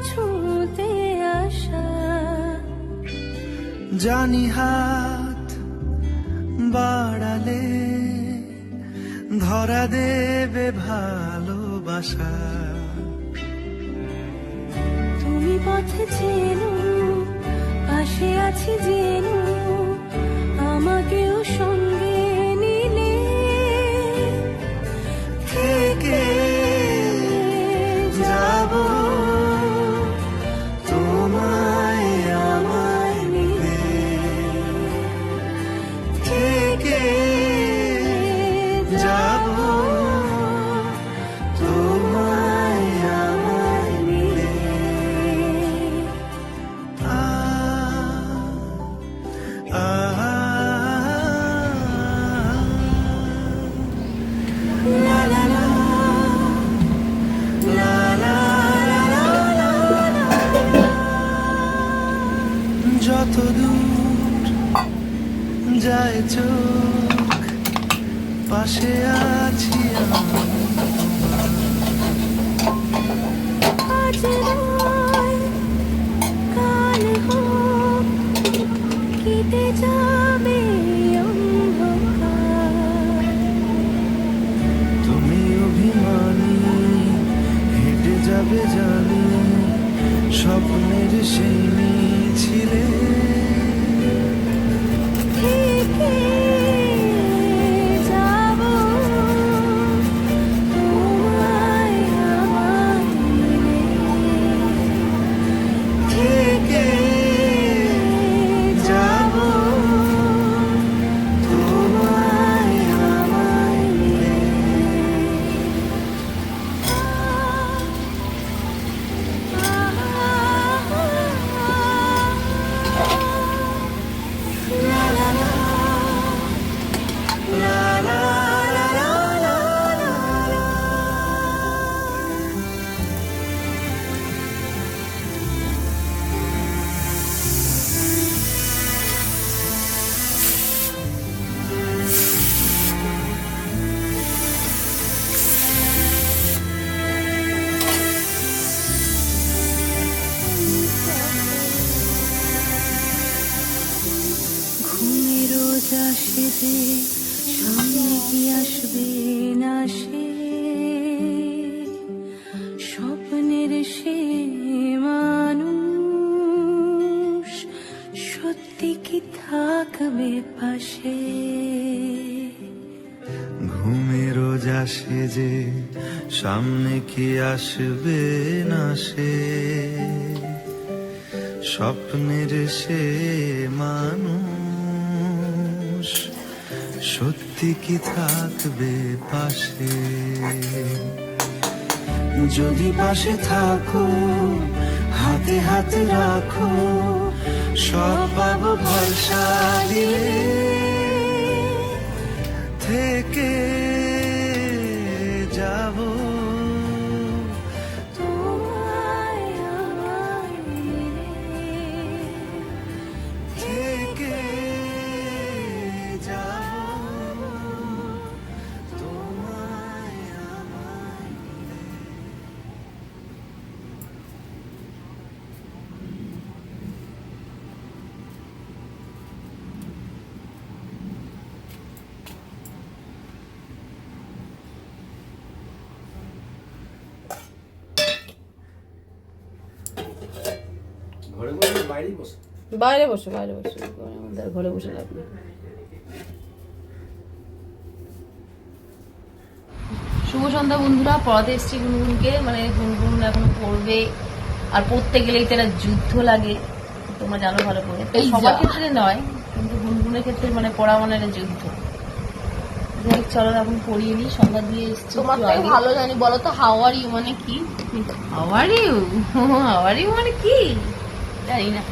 ছুঁতে আসা। জানি হাত বাড়ালে ধরা দেবে ভালোবাসা। তুমি পথে চেনো, পাশে আছি জেনো, আমাকেও সঙ্গে নিলে থেকে যাব তোমায় আমায় মিলে, থেকে যাব তোমায় আমায় মিলে। আ আ লা লা লা লা লা লা লা লা। যত দূর যায় চোখ পাশে আছি আমি। আজ নয় কাল হোক, কেটে যাবে অন্ধকার। তুমি অভিমানী হেঁটে যাবে জানি, স্বপ্নের সেই ছিলে। থেকে যাব তোমায় আমায় মিলে, থেকে যাব তোমায় আমায় মিলে। লা লা লা লা লা লা লা লা লা। ঘুমের রোজ আসে যে সামনে কি আসবে না সে, স্বপ্নের সে মানুষ সত্যি কি থাকবে পাশে। ঘুমের রোজ আসে যে সামনে কি আসবে না সে, স্বপ্নের সে মানুষ সত্যি কি থাকবে পাশে। যদি পাশে থাকো হাতে হাত রাখো, সব পাবো ভরসা দিলে। থেকে যাব তোমায় আমায় মিলে, থেকে যাব তোমায় আমায় মিলে। ঘরে বসে বাইরেই বসে বাইরে বসো, বাইরে বসো, আমাদের ঘরে বসে লাভ নেই। শুভ সন্ধ্যা বন্ধুরা, পড়াতে এসছি গুনগুনকে, মানে গুনগুন এখন পড়বে, আর পড়তে গেলেই তো একটা যুদ্ধ লাগে, তোমরা জানো ভালো করে। সবার ক্ষেত্রে নয়, কিন্তু গুনগুনের ক্ষেত্রে মানে পড়া মানে একটা যুদ্ধ। চলো এখন পড়িয়ে নিই, সন্ধ্যা দিয়ে এসছি। তোমার থেকে ভালো জানি, বলো তো হাউ আর ইউ মানে কি? How are you, how are you মানে কি জানি না।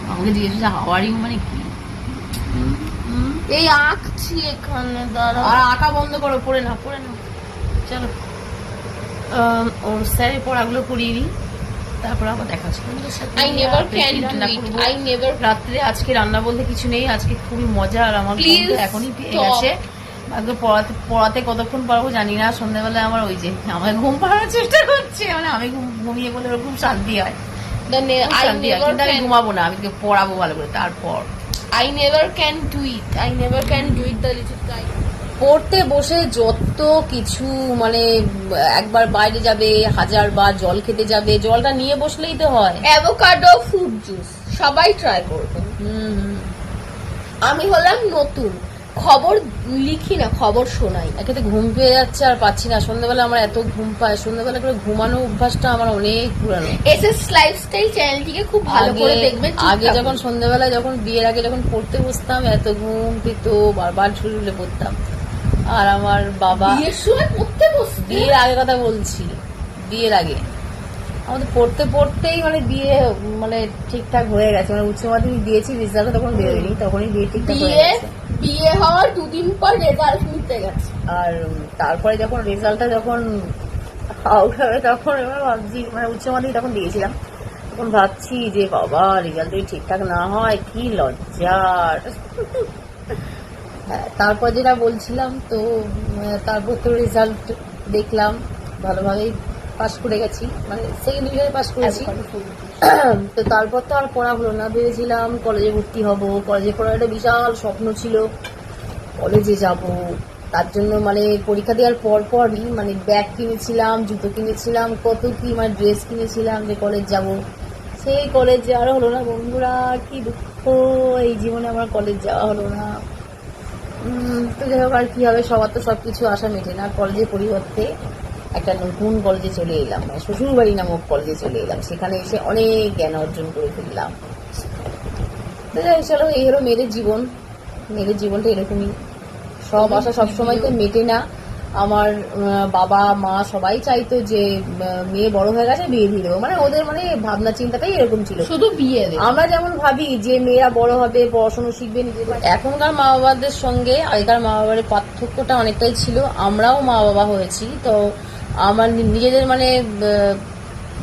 আমাকে জিজ্ঞেস করছে হাউ আর ইউ মানে কি। এই আঁকছি এখানে, দাঁড়া। আর আঁকা বন্ধ করো, পড়ে না, পড়ে না। চলো ওর স্যারের পড়াগুলো করিয়ে নিই, তারপর আবার দেখা হচ্ছে। I never can do it. I never. রাত্রে আজকে রান্না বলতে কিছু নেই, আজকে খুবই মজা, আর আমার Please বোন তো এখনই পেয়ে stop. গেছে আগে পড়াতে কতক্ষণ পারবো জানি না, সন্ধ্যাবেলায় আমার ওই যে আমার ঘুম পাড়ানোর চেষ্টা করছে, মানে আমি ঘুমিয়ে বলে ওর খুব শান্তি হয়, শান্তি হয়, কিন্তু আমি ঘুমাবো না, আমি পড়াবো ভালো করে। তারপর I never can do it. I never can do it, the little guy. পড়তে বসে যত কিছু, মানে একবার বাইরে যাবে, 1000 বার জল খেতে যাবে, জলটা নিয়ে বসলেই তো হয়। অ্যাভোকাডো ফ্রুট জুস সবাই ট্রাই করবে। আমি হলাম নতুন, খবর লিখি না, খবর শোনাই। একে ঘুম পেয়ে যাচ্ছে আর পাচ্ছি না, সন্ধ্যাবেলা আমার এত ঘুম পায়, সন্ধ্যাবেলা করে ঘুমানো অভ্যাসটা আমার অনেক পুরানো। এসএস লাইফস্টাইল চ্যানেলটিকে খুব ভালো করে দেখবেন। আগে যখন সন্ধ্যাবেলায়, যখন বিয়ের আগে যখন পড়তে বসতাম, এত ঘুম পেত, বারবার ঝুলে পড়তাম। আর আমার বাবা বিয়ের সময় পড়তে বসতে, বিয়ের আগে কথা বলছি, বিয়ের আগে আমাদের পড়তে পড়তেই মানে বিয়ে মানে ঠিকঠাক হয়ে গেছে, মানে উচ্চ মাধ্যমিক দিয়েছি, রেজাল্ট তখন বেরোয়নি, তখনই বিয়ে ঠিকঠাক হয়ে গেছে। বিয়ে হওয়ার 2 দিন পর রেজাল্ট নিতে গেছে, আর তারপরে যখন রেজাল্টটা যখন আউট হবে, তখন এবার ভাবছি, মানে উচ্চ মাধ্যমিক তখন দিয়েছিলাম, তখন ভাবছি যে বাবা রেজাল্ট যদি ঠিকঠাক না হয় কি লজ্জার। হ্যাঁ, তারপর যেটা বলছিলাম, তো তারপর তো রেজাল্ট দেখলাম, ভালোভাবেই পাস করে গেছি, মানে সেকেন্ড ডিভিশনে পাস করেছি। তো তারপর তো আর পড়া হলো না, ভেবেছিলাম কলেজে ভর্তি হব, কলেজে পড়ার একটা বিশাল স্বপ্ন ছিল, কলেজে যাব। তার জন্য মানে পরীক্ষা দেওয়ার পরই মানে ব্যাগ কিনেছিলাম, জুতো কিনেছিলাম, কত কি মানে ড্রেস কিনেছিলাম যে কলেজ যাব। সেই কলেজ যাওয়ার হলো না বন্ধুরা, কি দুঃখ, এই জীবনে আমার কলেজ যাওয়া হলো না। তো যাই হোক, আর কি হবে, সবার তো সবকিছু আশা মেটে না। কলেজের পরিবর্তে একটা নতুন কলেজে চলে এলাম, মানে শ্বশুরবাড়ি নামক কলেজে চলে এলাম, সেখানে এসে অনেক জ্ঞান অর্জন করে ফেললাম। চলো, এই হলো মেয়েদের জীবন, মেয়েদের জীবনটা এরকমই, সব আশা সবসময় তো মেটে না। আমার বাবা মা সবাই চাইতো যে মেয়ে বড় হয়ে গেছে বিয়ে দিয়ে দেবো, মানে ওদের মানে ভাবনা চিন্তাটাই এরকম ছিল, শুধু বিয়ে দেবে। আমরা যেমন ভাবি যে মেয়েরা বড় হবে, পড়াশোনা শিখবে, নিজের এখনকার মা বাবাদের সঙ্গে আগেকার মা বাবার পার্থক্যটা অনেকটাই ছিল। আমরাও মা বাবা হয়েছি, তো আমার নিজেদের মানে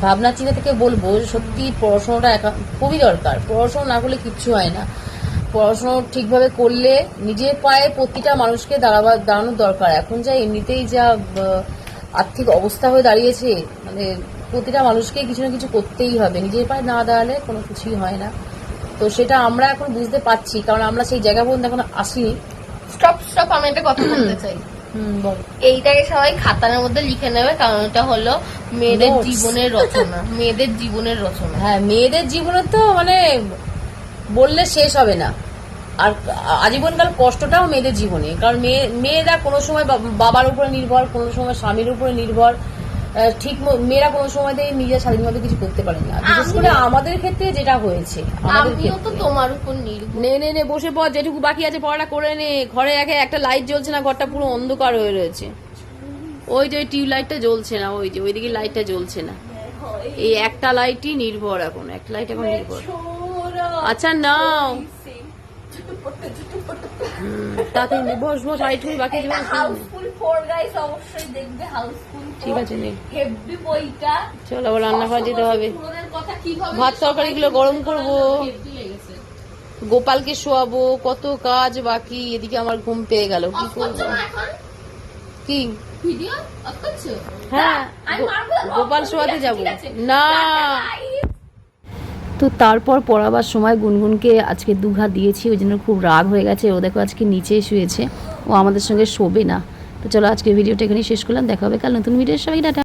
ভাবনা চিন্তা থেকে বলবো, সত্যি পড়াশোনাটা খুবই দরকার। পড়াশোনা না করলে কিচ্ছু হয় না, পড়াশোনা ঠিকভাবে করলে নিজের পায়ে প্রতিটা মানুষকে দাঁড়ানোর দরকার। এখন যা এমনিতেই যা আর্থিক অবস্থা হয়ে দাঁড়িয়েছে, মানে প্রতিটা মানুষকে কিছু না কিছু করতেই হবে, নিজের পায়ে না দাঁড়ালে কোনো কিছুই হয় না। তো সেটা আমরা এখন বুঝতে পারছি, কারণ আমরা সেই জায়গা পর্যন্ত এখন আসিনি। স্টপ, আমি একটা কথা বলতে চাই। বল। এইটাকে সবাই খাতার মধ্যে লিখে নেবে, কারণ এটা হলো মেয়েদের জীবনের রচনা। মেয়েদের জীবনের রচনা। হ্যাঁ, মেয়েদের জীবনে তো মানে বললে শেষ হবে না, আর আজীবনকাল কষ্টটাও মেয়েদের জীবনে। কারণ মেয়েরা কোনো সময় বাবার উপরে নির্ভর, কোনো সময় স্বামীর উপরে নির্ভর, ঠিক মেয়েরা কোনো সময় নিজের স্বাধীনভাবে কিছু করতে পারে না। বিশেষ করে আমাদের ক্ষেত্রে যেটা হয়েছে, আমিও তো তোমার উপর নির্ভর। নে বসে পর, যেটুকু বাকি আছে পড়াটা করে নে। ঘরে একটা লাইট জ্বলছে না, ঘরটা পুরো অন্ধকার হয়ে রয়েছে। ওই যে টিউব লাইটটা জ্বলছে না, ওই যে ওইদিকে লাইটটা জ্বলছে না, এই একটা লাইটই নির্ভর, এখন একটা লাইট এখন নির্ভর। আচ্ছা নাও, তাতে বস লাইট হয়ে বাকি হাউসফুল 4 গাইস অবশ্যই দেখবে, হাউসফুল। ঠিক আছে, হেভি বইটা। চলো আবার রান্নাঘর যেতে হবে, কথা কিভাবে ভাত তরকারি গুলো গরম করবো, গোপালকে শোয়াবো, কত কাজ বাকি। এদিকে আমার ঘুম পেয়ে গেল, কি করবো? কি ভিডিও অফ করছো? হ্যাঁ, গোপাল শোয়াতে যাবো না। তো তারপর পড়াবার সময় গুনগুনকে আজকে দুঘা দিয়েছি, ওই জন্য খুব রাগ হয়ে গেছে। ও দেখো আজকে নিচেই শুয়েছে, ও আমাদের সঙ্গে শোবে না। তো চলো আজকে ভিডিওটা এখানেই শেষ করলাম, দেখা হবে কাল নতুন ভিডিওর সঙ্গে। টাটা।